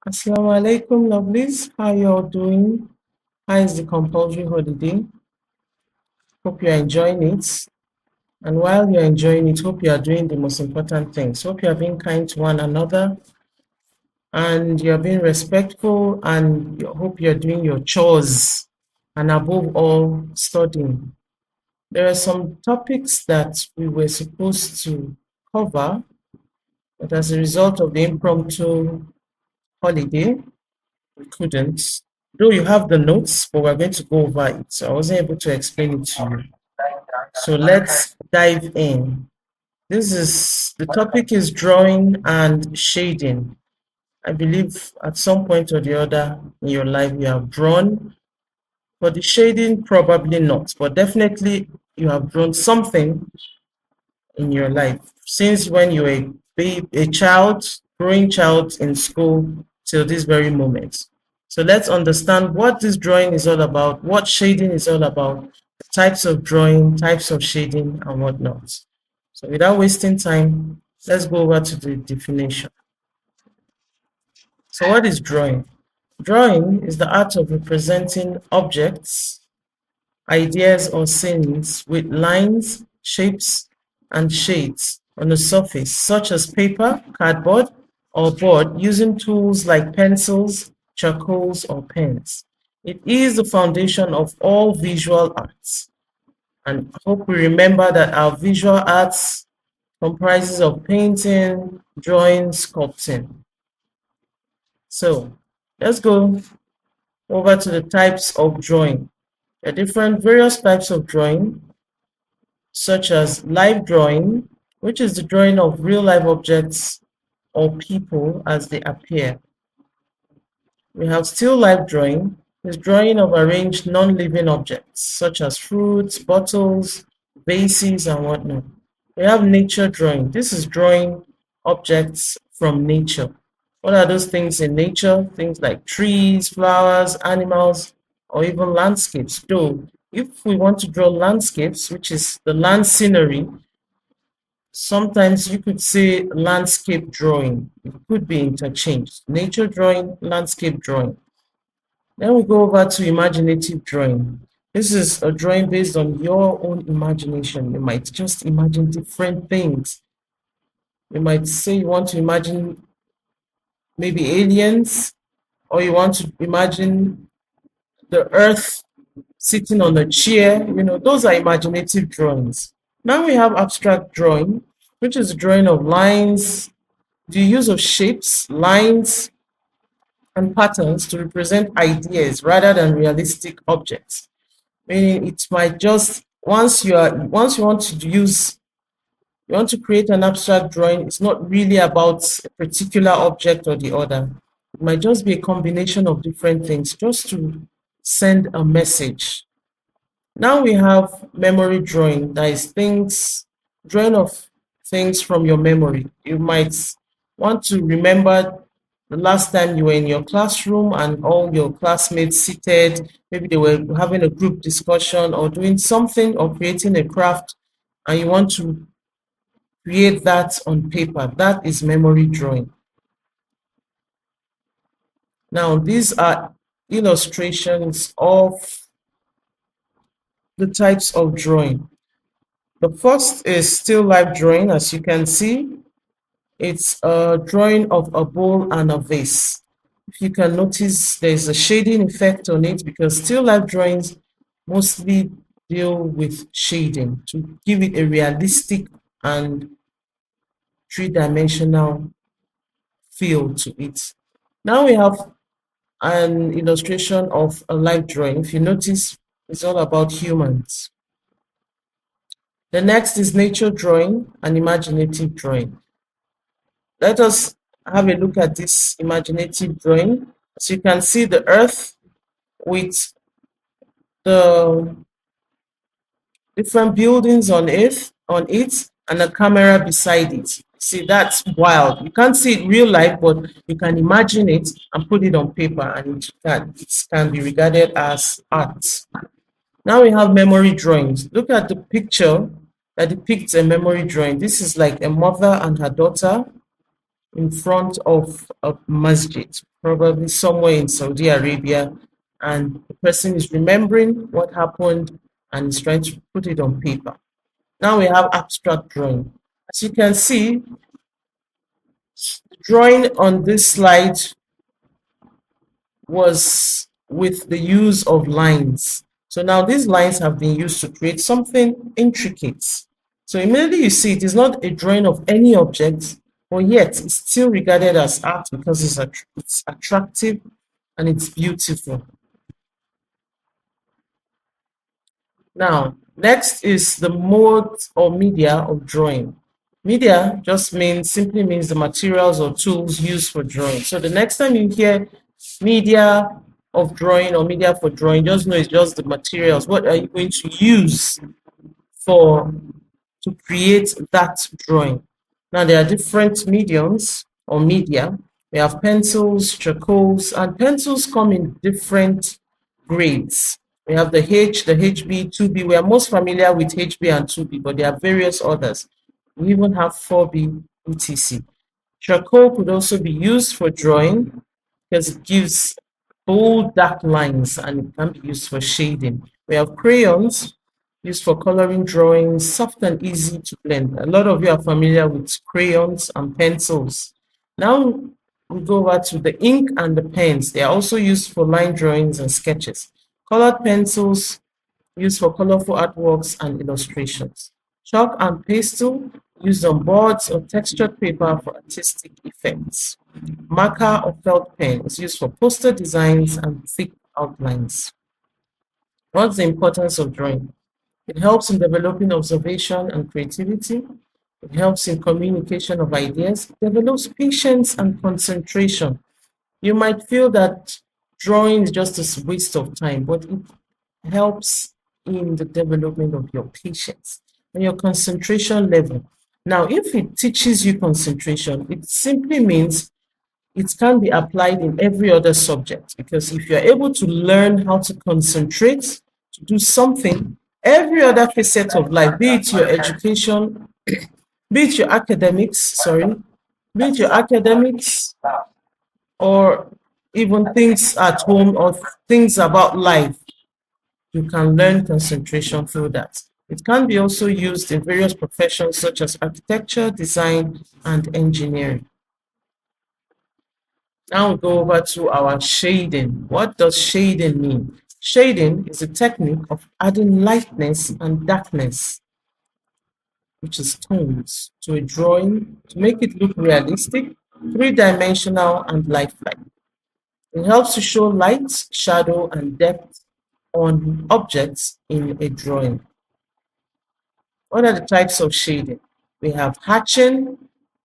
Assalamu alaikum, lovelies. How you all doing? How is the compulsory holiday? Hope you're enjoying it. And while you're enjoying it, hope you are doing the most important things. Hope you are being kind to one another and you're being respectful, and hope you're doing your chores and above all, studying. There are some topics that we were supposed to cover, but as a result of the impromptu holiday, we couldn't. Though you have the notes, but we're going to go over it. So I wasn't able to explain it to you. So let's dive in. The topic is drawing and shading. I believe at some point or the other in your life you have drawn, but the shading probably not, but definitely you have drawn something in your life since when you were a child, growing child in school till this very moment. So let's understand what this drawing is all about, what shading is all about, types of drawing, types of shading, and whatnot. So without wasting time, let's go over to the definition. So what is drawing? Drawing is the art of representing objects, ideas, or scenes with lines, shapes, and shades on a surface, such as paper, cardboard, or board, using tools like pencils, charcoals, or pens. It is the foundation of all visual arts. And I hope we remember that our visual arts comprises of painting, drawing, sculpting. So let's go over to the types of drawing. There are various types of drawing, such as live drawing, which is the drawing of real life objects or people as they appear. We have still life drawing, is drawing of arranged non-living objects, such as fruits, bottles, vases, and whatnot. We have nature drawing. This is drawing objects from nature. What are those things in nature? Things like trees, flowers, animals, or even landscapes. Though, if we want to draw landscapes, which is the land scenery, sometimes you could say landscape drawing. It could be interchanged. Nature drawing, landscape drawing. Then we go over to imaginative drawing. This is a drawing based on your own imagination. You might just imagine different things. You might say you want to imagine maybe aliens, or you want to imagine the earth sitting on a chair. Those are imaginative drawings. Now we have abstract drawing, which is the drawing of lines, the use of shapes, lines, and patterns to represent ideas rather than realistic objects. Meaning it might just, once you want to create an abstract drawing, it's not really about a particular object or the other. It might just be a combination of different things just to send a message. Now we have memory drawing, that is drawing of things from your memory. You might want to remember the last time you were in your classroom and all your classmates seated, maybe they were having a group discussion or doing something or creating a craft, and you want to create that on paper. That is memory drawing. Now, these are illustrations of the types of drawing. The first is still life drawing. As you can see, it's a drawing of a bowl and a vase. If you can notice, there's a shading effect on it because still life drawings mostly deal with shading to give it a realistic and three-dimensional feel to it. Now we have an illustration of a life drawing. If you notice, it's all about humans. The next is nature drawing and imaginative drawing. Let us have a look at this imaginative drawing. As you can see, the earth with the different buildings on it, and a camera beside it. See, that's wild. You can't see it real life, but you can imagine it and put it on paper, and it can be regarded as art. Now we have memory drawings. Look at the picture that depicts a memory drawing. This is like a mother and her daughter in front of a masjid, probably somewhere in Saudi Arabia, and the person is remembering what happened and is trying to put it on paper. Now we have abstract drawing. As you can see, the drawing on this slide was with the use of lines. So now these lines have been used to create something intricate. So immediately you see it is not a drawing of any object, but yet it's still regarded as art because it's attractive and it's beautiful. Now, next is the mode or media of drawing. Media just simply means the materials or tools used for drawing. So the next time you hear media of drawing or media for drawing, just know it's just the materials. What are you going to use to create that drawing? Now there are different mediums or media. We have pencils, charcoals, and pencils come in different grades. We have the H, the HB, 2B. We are most familiar with HB and 2B, but there are various others. We even have 4B, etc. Charcoal could also be used for drawing because it gives bold, dark lines, and it can be used for shading. We have crayons used for coloring drawings, soft and easy to blend. A lot of you are familiar with crayons and pencils. Now we go over to the ink and the pens. They are also used for line drawings and sketches. Colored pencils used for colorful artworks and illustrations. Chalk and pastel used on boards or textured paper for artistic effects. Marker or felt pen is used for poster designs and thick outlines. What's the importance of drawing? It helps in developing observation and creativity. It helps in communication of ideas. It develops patience and concentration. You might feel that drawing is just a waste of time, but it helps in the development of your patience and your concentration level. Now, if it teaches you concentration, it simply means it can be applied in every other subject, because if you're able to learn how to concentrate to do something, every other facet of life, be it your education, be it your academics, or even things at home or things about life, you can learn concentration through that. It can be also used in various professions such as architecture, design, and engineering. Now we go over to our shading. What does shading mean? Shading is a technique of adding lightness and darkness, which is tones, to a drawing to make it look realistic, three-dimensional, and lifelike. It helps to show light, shadow, and depth on objects in a drawing. What are the types of shading? We have hatching,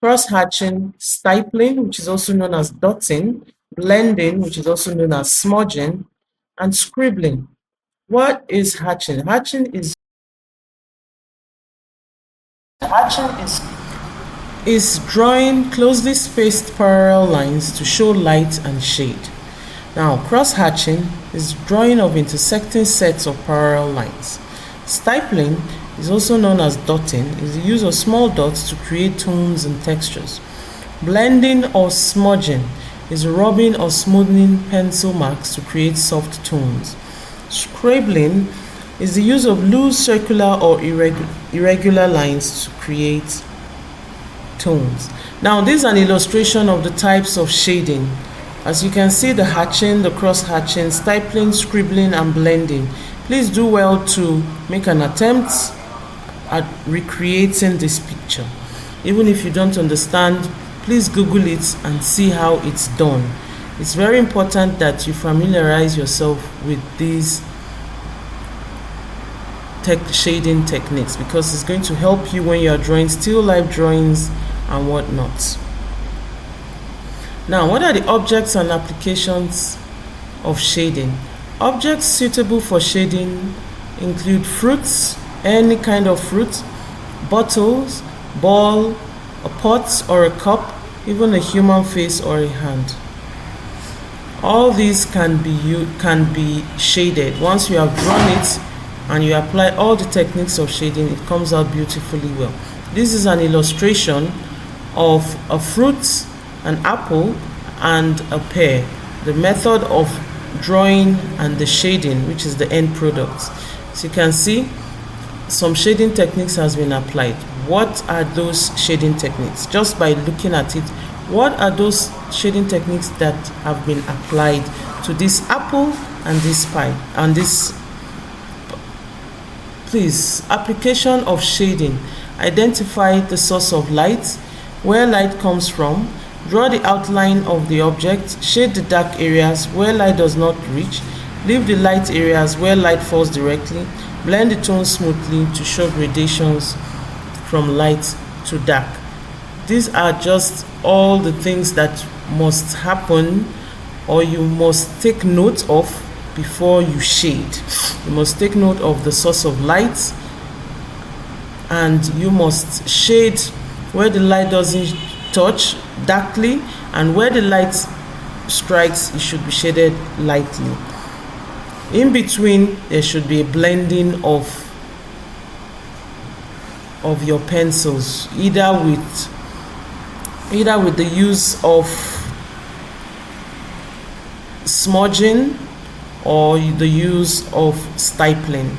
cross-hatching, stippling, which is also known as dotting, blending, which is also known as smudging, and scribbling. What is hatching? Hatching is drawing closely spaced parallel lines to show light and shade. Now, cross-hatching is drawing of intersecting sets of parallel lines. Stippling is also known as dotting, is the use of small dots to create tones and textures. Blending or smudging is rubbing or smoothing pencil marks to create soft tones. Scribbling is the use of loose circular or irregular lines to create tones. Now, this is an illustration of the types of shading. As you can see, the hatching, the cross-hatching, stippling, scribbling, and blending. Please do well to make an attempt at recreating this picture. Even if you don't understand, please Google it and see how it's done. It's very important that you familiarize yourself with these shading techniques, because it's going to help you when you're drawing still life drawings and whatnot. Now, what are the objects and applications of shading? Objects suitable for shading include fruits, any kind of fruit, bottles, ball, a pot or a cup, even a human face or a hand. All these can be shaded. Once you have drawn it and you apply all the techniques of shading, it comes out beautifully well. This is an illustration of a fruit, an apple, and a pair. The method of drawing and the shading, which is the end product. So you can see some shading techniques has been applied. What are those shading techniques? Just by looking at it, what are those shading techniques that have been applied to this apple and this pie and this? Please, application of shading. Identify the source of light, where light comes from, draw the outline of the object, shade the dark areas where light does not reach, leave the light areas where light falls directly, blend the tones smoothly to show gradations from light to dark. These are just all the things that must happen, or you must take note of before you shade. You must take note of the source of light, and you must shade where the light doesn't touch darkly, and where the light strikes it should be shaded lightly. In between there should be a blending of your pencils, either with the use of smudging or the use of stippling.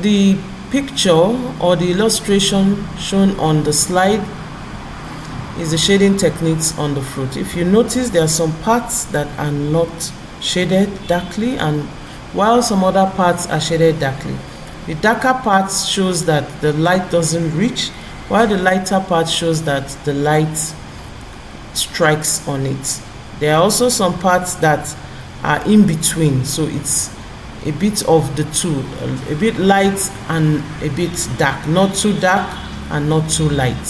The picture or the illustration shown on the slide is the shading techniques on the fruit. If you notice, there are some parts that are not shaded darkly, and while some other parts are shaded darkly. The darker parts shows that the light doesn't reach, while the lighter part shows that the light strikes on it. There are also some parts that are in between, so it's a bit of the two, a bit light and a bit dark, not too dark and not too light.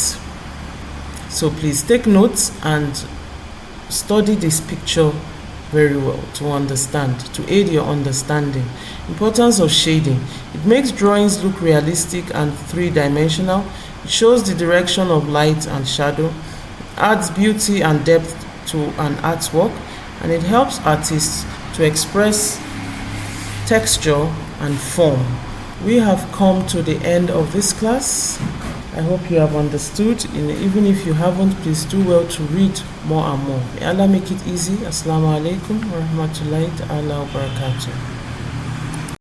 So please take notes and study this picture very well to understand, to aid your understanding. Importance of shading. It makes drawings look realistic and three-dimensional. It shows the direction of light and shadow, adds beauty and depth to an artwork, and it helps artists to express texture and form. We have come to the end of this class. I hope you have understood. Even if you haven't, please do well to read more and more. May Allah make it easy. Assalamu alaikum wa rahmatullahi ta'ala wa barakatuh.